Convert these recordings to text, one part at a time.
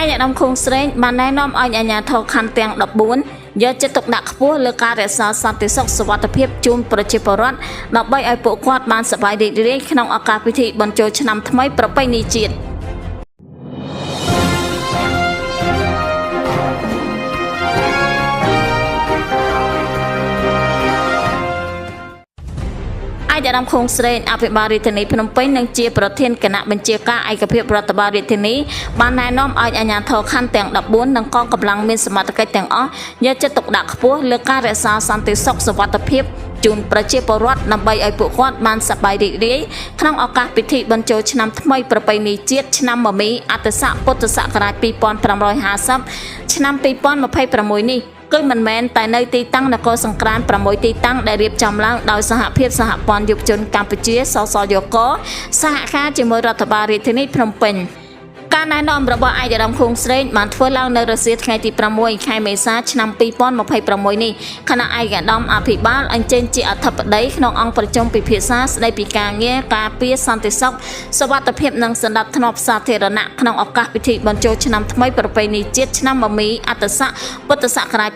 ឯអ្នកនាំឃុំស្រេងបានណែនាំឲ្យអាជ្ញាធរខណ្ឌទាំង14យកចិត្តទុកដាក់ខ្ពស់លើការរក្សាសន្តិសុខសុវត្ថិភាពជូនប្រជាពលរដ្ឋដើម្បីឲ្យពួកគាត់បានសប្បាយរីករាយក្នុងឱកាសពិធីបុណ្យចូលឆ្នាំថ្មីប្រពៃណីជាតិឯកឧត្តមខុងស្រេងអភិបាលរាជធានីភ្នំពេញនិងជាប្រធានគណៈបញ្ជាការឯកភាពរដ្ឋបាលរាជធានីបានណែនាំឲ្យអាជ្ញាធរខណ្ឌទាំង14និងកងកម្លាំងមានសមត្ថកិច្ចទាំងអស់យកចិត្តទុកដាក់ខ្ពស់លើការរក្សាសន្តិសុខសុវត្ថិភាពជូនប្រជាពលរដ្ឋដើម្បីឲ្យពួកគាត់បានសប្បាយរីករាយក្នុងឱកាសពិធីបុណ្យចូលឆ្នាំថ្មីប្រពៃណីជាតិឆ្នាំមមីអត្តស័កពុទ្ធសករាជ2550ឆ្នាំ2026នេះគឺមិនមែនតែនៅទីតាំងនគរសង្ក្រាន្ត6ទីតាំងដែលរៀបចំឡើងដោយសហភាពសហព័ន្ធយុវជនកម្ពុជាសសយក សហការជាមួយរដ្ឋបាលរាជធានីភ្នំពេញការណែនាំរបស់ឯកឧត្តមខុងស្រេងបានធ្វើឡើងនៅរសៀលថ្ងៃទី6ខែមេសាឆ្នាំ2026នេះខណៈឯកឧត្តមអភិបាលអញ្ជើញជាអធិបតីក្នុងអង្គប្រជុំពិភាក្សាស្តីពីការងារការពារសន្តិសុខសុវត្ថិភាពនិងសណ្ដាប់ធ្នាប់សាធារណៈក្នុងឱកាសពិធីបុណ្យចូលឆ្នាំថ្មីប្រពៃណីជាតិឆ្នាំមមីអត្តស័កពុទ្ធសករាជ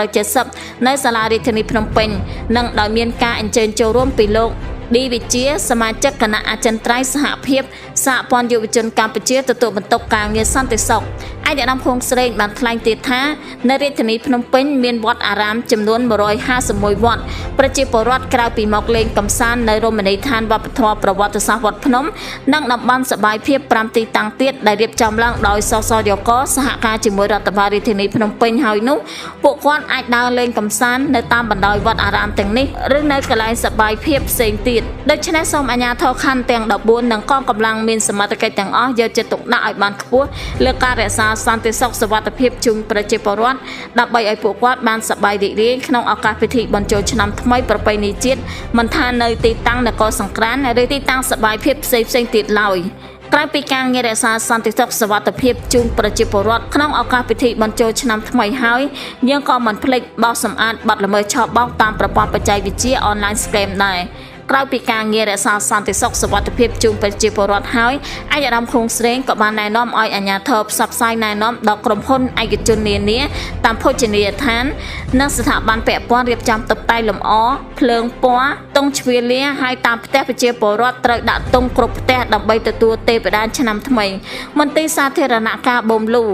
2570នៅសាលារាជធានីភ្នំពេញនិងដោយមានការអញ្ជើញចូលរួមពីលោកឌីវិជាសមាជិកគណៈអចិន្ត្រៃយ៍សហភាពសហព័ន្ធយុវជនកម្ពុជាទទួលបន្ទុកការងារសន្តិសុខឯកឧត្តមខុងស្រេងបានថ្លែងទៀតថានៅរាជធានីភ្នំពេញមានវត្តអារាមចំនួន151វត្តប្រជាពលរដ្ឋក្រៅពីមកលេងកម្សាន្តនៅរមណីយដ្ឋានវប្បធម៌ប្រវត្តិសាស្ត្រវត្តភ្នំនិងតំបន់សប្បាយភាព5ទីតាំងទៀតដែលរៀបចំឡើងដោយសសយក សហការជាមួយរដ្ឋបាលរាជធានីភ្នំពេញហើយនោះពួកគាត់អាចដើរលេងកម្សាន្តនៅតាមបណ្ដោយវត្តអារាមទាំងនេះឬនៅកន្លែងសប្បាយភាពផ្សេងទៀតដូច្នេះសូមអាជ្ញាធរខណ្ឌទាំង14និងកងកម្លាំងមានសមត្ថកិច្ចទាំងអស់យកចិត្តទុកដាក់ឲ្យបានខ្ពស់លើការរក្សាសន្តិសុខសុវត្ថិភាពជូនប្រជាពលរដ្ឋដើម្បីឲ្យពួកគាត់បានសប្បាយរីករាយក្នុងឱកាសពិធីបុណ្យចូលឆ្នាំថ្មីប្រពៃណីជាតិមិនថានៅទីតាំងនគរសង្ក្រាន្តឬទីតាំងសប្បាយភាពផ្សេងៗទៀតឡើយក្រៅពីការងាររក្សាសន្តិសុខសុវត្ថិភាពជូនប្រជាពលរដ្ឋក្នុងឱកាសពិធីបុណ្យចូលឆ្នាំថ្មីហើយយើងក៏មិនភ្លេចបោសសម្អាតបទល្មើសឆបោកតាមប្រព័ន្ធបច្ចេកវិទ្យា online scam ដែរក្រៅពីការងាររក្សាសន្តិសុខសុវត្ថិភាពជូនប្រជាពលរដ្ឋហើយឯកឧត្តមខុងស្រេងក៏បានណែនាំឲ្យអាជ្ញាធរផ្សព្វផ្សាយណែនាំដល់ក្រុមហ៊ុនឯកជននានាតាមភោជនីយដ្ឋាននិងស្ថាប័នពាក់ព័ន្ធរៀបចំតុបតែងលម្អភ្លើងពណ៌តុងជ្វាលាហើយតាមផ្ទះប្រជាពលរដ្ឋត្រូវដាក់តុងគ្រប់ផ្ទះដើម្បីទទួលទេវតាឆ្នាំថ្មីមន្ទីរសាធារណការបូមលូ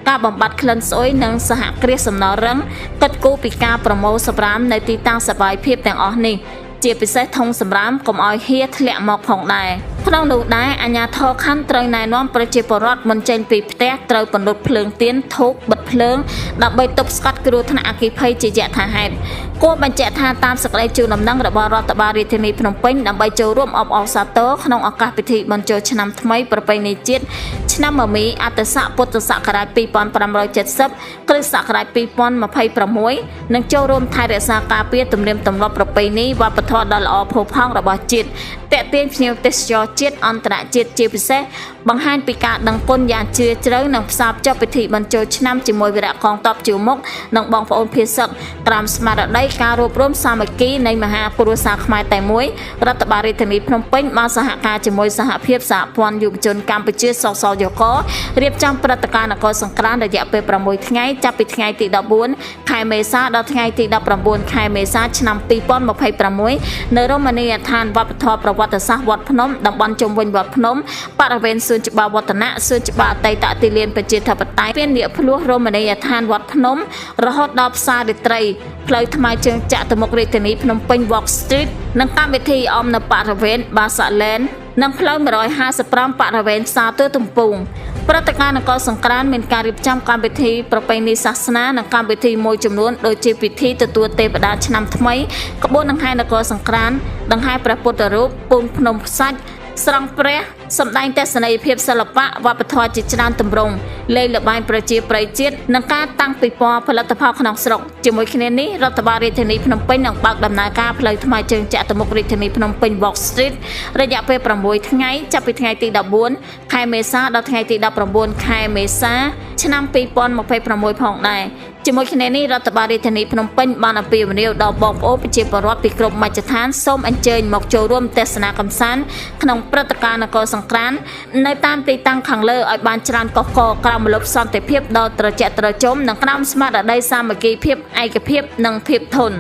ការបំបត្តិក្លិនស្អុយនិងសហគ្រាសសំណល់រឹងកិត្តគូពីការប្រមូលសម្រាមនៅទីតាំងសប្បាយភាពទាំងអស់នេះជាពិសេសធុងសម្រាមកុំឲ្យហៀធ្លាក់មកផងដែរក្នុងនោះដែរអាជ្ញាធរខណ្ឌត្រូវណែនាំប្រជាពលរដ្ឋមុនចេញពីផ្ទះត្រូវពន្លត់ភ្លើងទៀនធូបបិទភ្លើងដើម្បីទប់ស្កាត់គ្រោះថ្នាក់អគ្គិភ័យជាយថាហេតុគួរបញ្ជាក់ថាតាមសេចក្តីជូនដំណឹងរបស់រដ្ឋបាលរាជធានីភ្នំពេញដើម្បីចូលរួមអបអរសាទរក្នុងឱកាសពិធីបុណ្យចូលឆ្នាំថ្មីប្រពៃណីជាតិឆ្នាំមមីអត្តស័កពុទ្ធសករាជ2570គ្រិស្តសករាជ2026និងចូលរួមថែរក្សាការពារទំនៀមទម្លាប់ប្រពៃណីវប្បធម៌ដ៏ល្អផូរផង់របស់ជាតិទាក់ទាញភ្ញៀវទេសចរជាតិអន្តរជាតិជាពិសេសបង្ហាញពីការដឹងគុណយ៉ាងជ្រាលជ្រៅនិងផ្សារភ្ជាប់ពិធីបុណ្យចូលឆ្នាំជាមួយវីរៈកងទ័ពជួរមុខនិងបងប្អូនភាសឹកក្រោមស្មារតីការរួបរวมសាមគ្គីនៃមហាគ្រួសារខ្មែរតែមួយរដ្ឋបាលរាជធានីភ្នំពេញបានសហការជាមួយសហភាពសហព័ន្ធយុវជនកម្ពុជាសសយក រៀបចំព្រឹត្តិការណ៍នគរសង្ក្រាន្តរយៈពេល6ថ្ងៃចាប់ពីថ្ងៃទី14ខែមេសាដល់ថ្ងៃទី19ខែមេសាឆ្នាំ2026នៅរមណីយដ្ឋានវប្បធម៌ប្រវត្តិសាស្ត្រវត្តភ្នំតំបន់ជុំវិញវត្តភ្នំបរិវេណសួនច្បារវឌ្ឍនៈសួនច្បារអតីតទីលានប្រជាធិបតេយ្យពាននៀកភ្លោះរមណីយដ្ឋានវត្តភ្នំរហូតដល់ផ្សាររាត្រីផ្លូវថ្មើរជើងចាក់ទៅមុខរាជធានីភ្នំពេញ Walk Street និងកម្មវិធីអមនៅបរិវេណ Basa Lane និងផ្លូវ155បរិវេណផ្សារទទំពូងព្រឹត្តិការណ៍នគរសង្ក្រាន្តមានការរៀបចំកម្មវិធីប្រពៃណីសាសនានិងកម្មវិធីមួយចំនួនដូចជាពិធីទទួលទេវតាឆ្នាំថ្មីក្បួនដង្ហែនគរសង្ក្រាន្តដង្ហែព្រះពុទ្ធរូបពូនភ្នំខ្សាច់ស្រង់ព្រះសម្ដែងទស្សនីយភាពសិល្បៈវប្បធម៌ជាច្រើនទម្រង់លេងល្បែងប្រជាប្រិយជាតិនិងការតាំងពិព័រណ៍ផលិតផលក្នុងស្រុកជាមួយគ្នានេះរដ្ឋបាលរាជធានីភ្នំពេញនឹងបើកដំណើរការផ្លូវថ្មើរជើងចាក់ទៅមុខរាជធានីភ្នំពេញ Walk Street រយៈពេល6ថ្ងៃចាប់ពីថ្ងៃទី14ខែមេសាដល់ថ្ងៃទី19ខែមេសាឆ្នាំ2026ផងដែរ ជាមួយគ្នានេះរដ្ឋបាលរាជធានីភ្នំពេញបានអំពាវនាវដល់បងប្អូនប្រជាពលរដ្ឋពីគ្រប់មជ្ឈដ្ឋានសូមអញ្ជើញមកចូលរួមទស្សនាកម្សាន្តក្នុងព្រឹត្តិការណ៍នគរសង្ក្រាន្តនៅតាមទីតាំងខាងលើឲ្យបានច្រើនកកកក្រោមម្លប់សន្តិភាពដ៏ត្រជាក់ត្រជុំនិងក្រោមស្មារតីសាមគ្គីភាពឯកភាពនិងភាពធន់